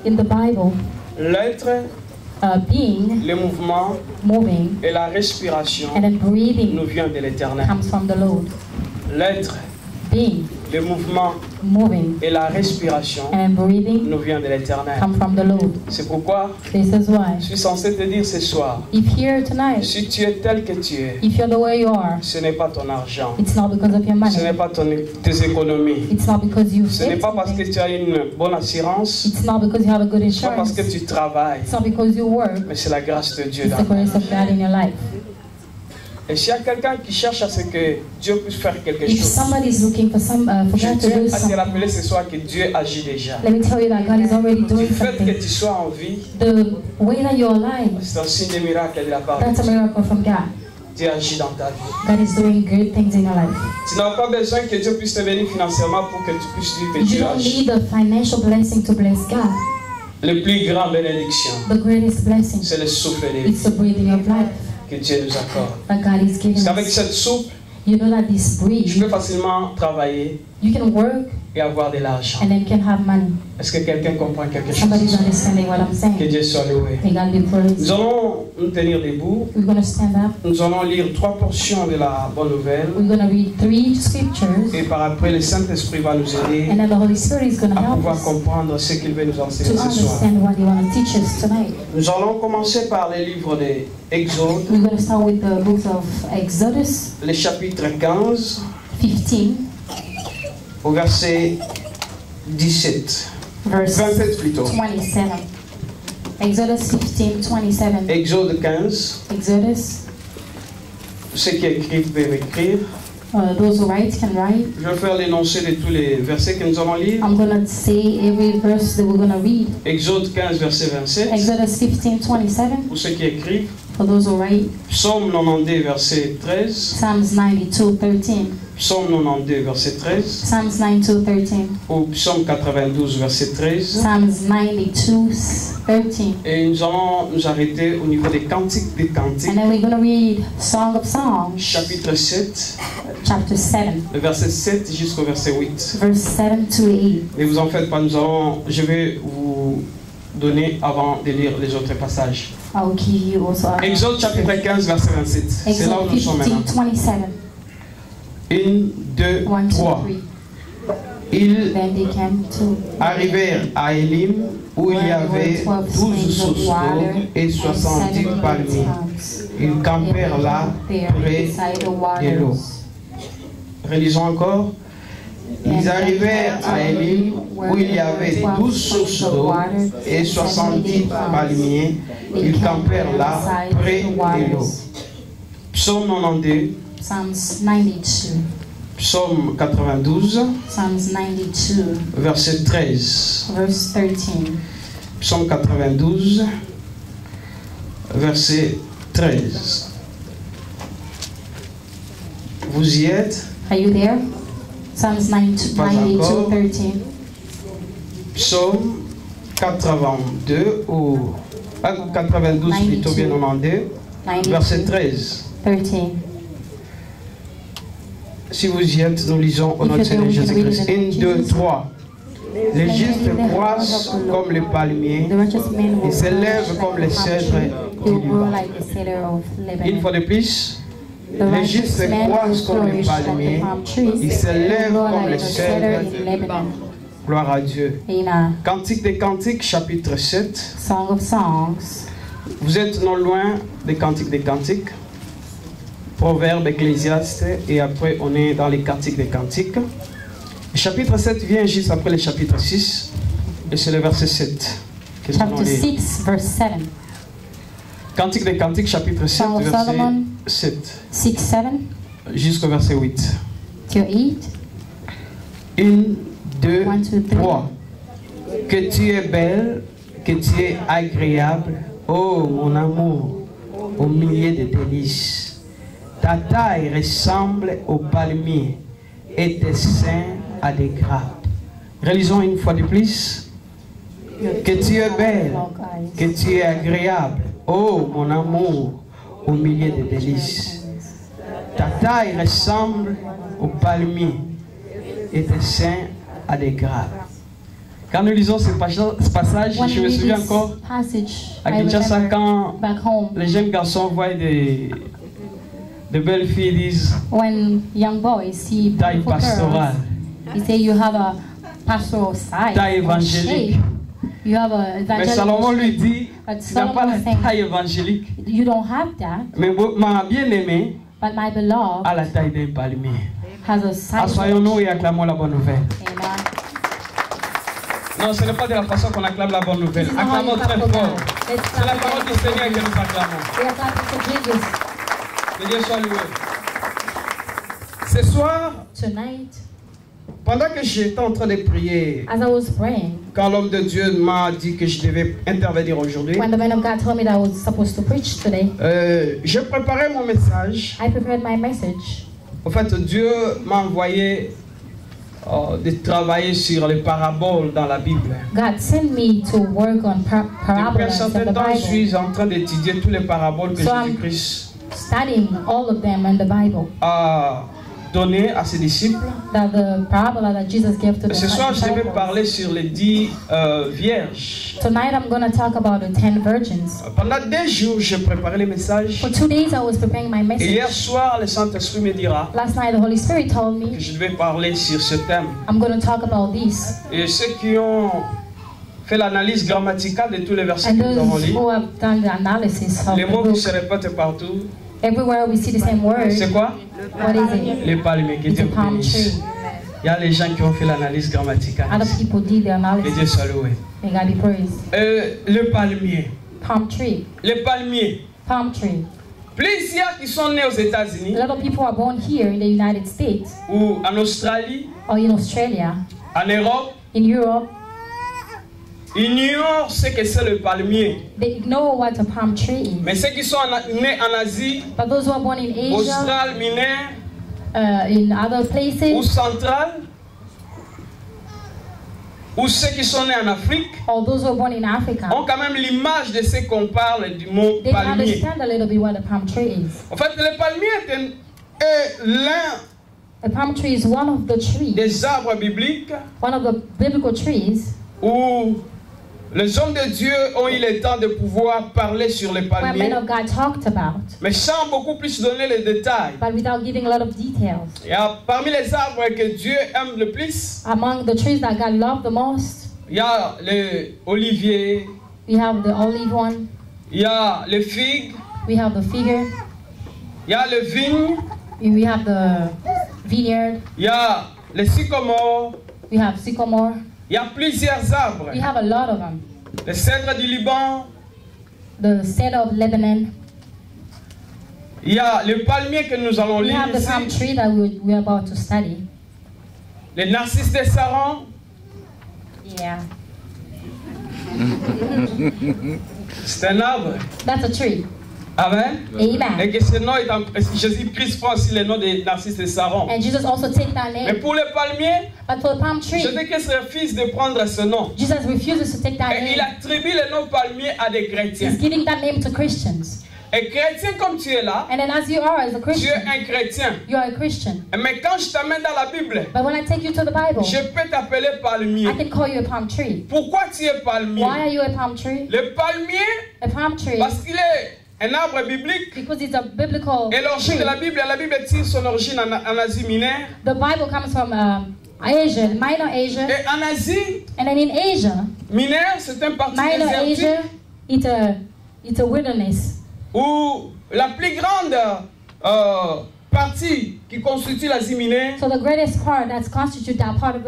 In the Bible, l'être, being, le mouvement moving, et la respiration and then breathing nous vient de l'Éternel. comes from the Lord. L'être, Being, le mouvement moving, et la respiration and then breathing nous vient de l'Éternel. come from the Lord. C'est pourquoi This is why. je suis censé te dire ce soir, If here tonight, si tu es tel que tu es, if you're the way you are, ce n'est pas ton argent, it's not because of your ce n'est money. pas tes économies, It's not because you ce n'est saved pas parce que something. tu as une bonne assurance, It's not because you have a good ce n'est pas parce insurance. que tu travailles, It's not because you work. mais c'est la grâce de Dieu It's dans the ta vie. grace of God in your life. Et s'il y a quelqu'un qui cherche à ce que Dieu puisse faire quelque If chose, somebody is looking for je God to do tiens à te something, rappeler ce soir que Dieu agit déjà. let me tell you that God is already Du doing fait que something. tu sois en vie, The way that you're alive, c'est un signe de miracle de la part de that's a Dieu. miracle from God. Dieu agit dans ta vie. God is doing great things in your life. Tu n'as pas besoin que Dieu puisse te bénir financièrement pour que tu puisses dire que You Dieu don't agit. need a financial blessing to bless God. Le plus grand bénédiction, The greatest blessing c'est le souffle de vie is the breathing of life que Dieu nous accorde. that God is giving Parce qu'avec us. cette soupe, You know that this je breathe, peux facilement travailler you can work et avoir de l'argent. and then you can have money. Est-ce que quelqu'un comprend quelque Somebody's chose? understanding what I'm Que saying. Dieu soit loué. May God be praised. Nous allons nous tenir debout. We're going to stand up. Nous allons lire 3 portions de la bonne nouvelle. We're going to read 3 scriptures. Et par après, le Saint-Esprit va nous aider And then the Holy Spirit is going to à help pouvoir us comprendre ce qu'il veut nous enseigner to ce soir. understand what He wants to teach us tonight. Nous allons commencer par le livre d'Exode, We're going to start with the book of Exodus le chapitre 15, 15, au verset 17. verse 27 plutôt. 27. Exodus 15, 27. Exode 15. Exodus, Ceux qui écrivent peuvent écrire. those who write can write. Je vais faire l'énoncé de tous les versets que nous allons lire. I'm going to say every verse that we're going to read. Exode 15, verset 27. Exodus 15, 27. Pour ceux qui écrivent. For those who write. Psaume 92, verset 13. Psalms 92, 13. Psaume 92, verset 13. Psalms 92, 13. Ou Psaume 92, verset 13. Psalms 92, 13. Et nous allons nous arrêter au niveau des cantiques des cantiques. And then we're going to read Song of Songs, Chapitre 7, chapter 7, le verset 7 jusqu'au verset 8. verse 7 to 8. Ne vous en faites pas, je vais vous donner avant de lire les autres passages. I'll give you also Exode chapitre 15, verset 27. C'est là où Exode nous sommes 15, maintenant. 27. 1, 2, 1, 2, 3. 3. Ils Then they came to arrivèrent à Élim où il y avait 12 sources d'eau et 70 palmiers. Ils campèrent là près de l'eau. Relisons encore. Ils arrivèrent à Élim où il y avait 12 sources d'eau et 70 palmiers. Ils campèrent là près de l'eau. Psaume 92. Psalms 92. Psaume 92, Psalms 92, verset 13. verse 13. Psaume 92, verset 13. Vous y êtes? Are you there? Psalms 92, Pas encore. 13. Psaume 82 ou 92 plutôt bien demandé, verset 13. 13. Si vous y êtes, nous lisons au nom de Seigneur Jésus-Christ. 1, 2, 3. Les justes croissent comme les palmiers, The righteous man will ils s'élèvent comme les cèdres He du will grow Liban. like the cedar of Une Lebanon. fois de plus, The les righteous justes man croissent will comme les flourish like the palmiers, palm trees. ils He s'élèvent will grow comme les like the cedar cèdres. in Lebanon. Gloire à Dieu. In Cantique des Cantiques, chapitre 7. Song of Songs. Vous êtes non loin des Cantiques des Cantiques. Proverbes, Ecclésiaste, et après on est dans les Cantiques des Cantiques. Le chapitre 7 vient juste après le chapitre 6, et c'est le verset 7 que nous allons Chapter lire. 6, verse 7. Cantique des Cantiques, chapitre 7, Song of verset Solomon. 7, 6, 7 jusqu'au verset 8. to 8. 1, 2, 1, 2, 3. 3. Que tu es belle, que tu es agréable, oh mon amour, au milieu de délices. Ta taille ressemble au palmier et tes seins à des grappes. Relisons une fois de plus. Que tu es belle, que tu es agréable, oh mon amour, au milieu de délices. Ta taille ressemble au palmier et tes seins à des grappes. Quand nous lisons ce passage, When je we me read souviens this encore passage, à I Kinshasa remember quand back home les jeunes garçons voient de belles filles, disent when young boys see taille beautiful pastorale, girls, they say you have a pastoral side, taille or évangélique. shape. You have a Mais Salomon evangelical lui shape. dit, But tu n'as pas Solomon la was saying, taille évangélique. you don't have that, Mais ma bien-aimée but my beloved a la taille d'un palmier. has a side. Assoyons-nous et acclamons la bonne nouvelle. Amen. Non, ce n'est pas de la façon qu'on acclame la bonne nouvelle. This is not how you Acclamons très clap for fort. God. Let's C'est la clap parole for du Seigneur que God. nous acclamons. We are clapping for Jesus. Que Dieu soit loué. Ce soir, Tonight, pendant que j'étais en train de prier, as I was praying, quand l'homme de Dieu m'a dit que je devais intervenir aujourd'hui, when the man of God told me that I was supposed to preach today, je préparais mon message. I prepared my message. En fait, Dieu m'a envoyé de travailler sur les paraboles dans la Bible. God sent me to work on Depuis un parables of certain the temps, je Bible, suis en train d'étudier toutes les paraboles que So I'm- Jésus-Christ studying all of them in the Bible. a données à ses disciples. That the parable that Jesus gave to the Ce soir, je vais disciples. parler sur les 10 vierges. Tonight I'm going to talk about the 10 virgins. Pendant 2 jours, je préparais les messages. For 2 days I was preparing my Et hier message. soir, le Saint-Esprit me dira Last night the Holy Spirit told que me je devais parler sur ce thème. I'm going to talk about this. Et ceux qui ont fait l'analyse grammaticale de tous les versets And que nous avons those lus, who have done the analysis of les the mots qui book, se répètent partout, everywhere we see the same word. c'est quoi? What is it? Les palmiers. Que It's Dieu a vous palm bénisse. tree. Il y a les gens qui ont fait l'analyse grammaticale. Other people did the Que analysis. Dieu soit loué. May God be praised. Le palmier. Palm tree. Les palmiers. Palm tree. Plusieurs qui sont nés aux États-Unis A lot of people are born here in the United States ou en Australie, or in Australia, en Europe, in Europe. ignorent ce que c'est le palmier. They know what a palm tree is. Mais ceux qui sont nés en Asie, But those who are born in Asia, Australe, mineure in other ou places, centrale, ou ceux qui sont nés en Afrique, or those who are born in Africa, ont quand même l'image de ce qu'on parle du mot they palmier. understand a little bit what a palm tree is. En fait, le palmier est l'un A palm tree is one of the trees, des arbres bibliques one of the biblical trees où les hommes de Dieu ont eu le temps de pouvoir parler sur les where men palmiers, of God talked about, mais sans beaucoup plus donner les détails. but without giving a lot of details. Il y a parmi les arbres que Dieu aime le plus, Among the trees that God loved the most, il y a les oliviers, we have the olive one, il y a les figues, we have the fig, il y a les vignes, we have the vineyard, il y a les sycomores, we have sycamore, il y a plusieurs arbres. we have a lot of them. Les cèdres du Liban, The cedar of Lebanon, il y a le palmier que nous allons we lire have the palm ici, tree that we're about to study. les narcisses de Saron, Yeah, c'est un arbre. that's a tree. Amen. Et Amen. que ce nom est en Jésus-Christ prend aussi le nom de Narcisse de Saron. And Jesus also take that Mais name. pour le palmier, But for the palm tree, Jésus-Christ refuse de prendre ce nom. Jesus refuses to take that Et il name. attribue le nom palmier à des chrétiens. He's giving that name to Christians. Et chrétien comme tu es là, And then as you are as a tu es Christian, un chrétien. you are a Christian. Mais quand je t'amène dans la Bible, But when I take you to the Bible, je peux t'appeler palmier. I can call you a palm tree. Pourquoi tu es Why palmier? are you a palm tree? Le palmier, A palm tree parce qu'il est un arbre biblique. because it's a biblical Et l'origine tree. de la Bible tire son origine en Asie mineure. The Bible comes from Asia, Minor Asia. Et en Asie And then in Asia, mineure, c'est un parti Minor désertique Asia, it's a wilderness. où la plus grande partie qui constitue l'Asie mineure So the greatest part that's constitute that part of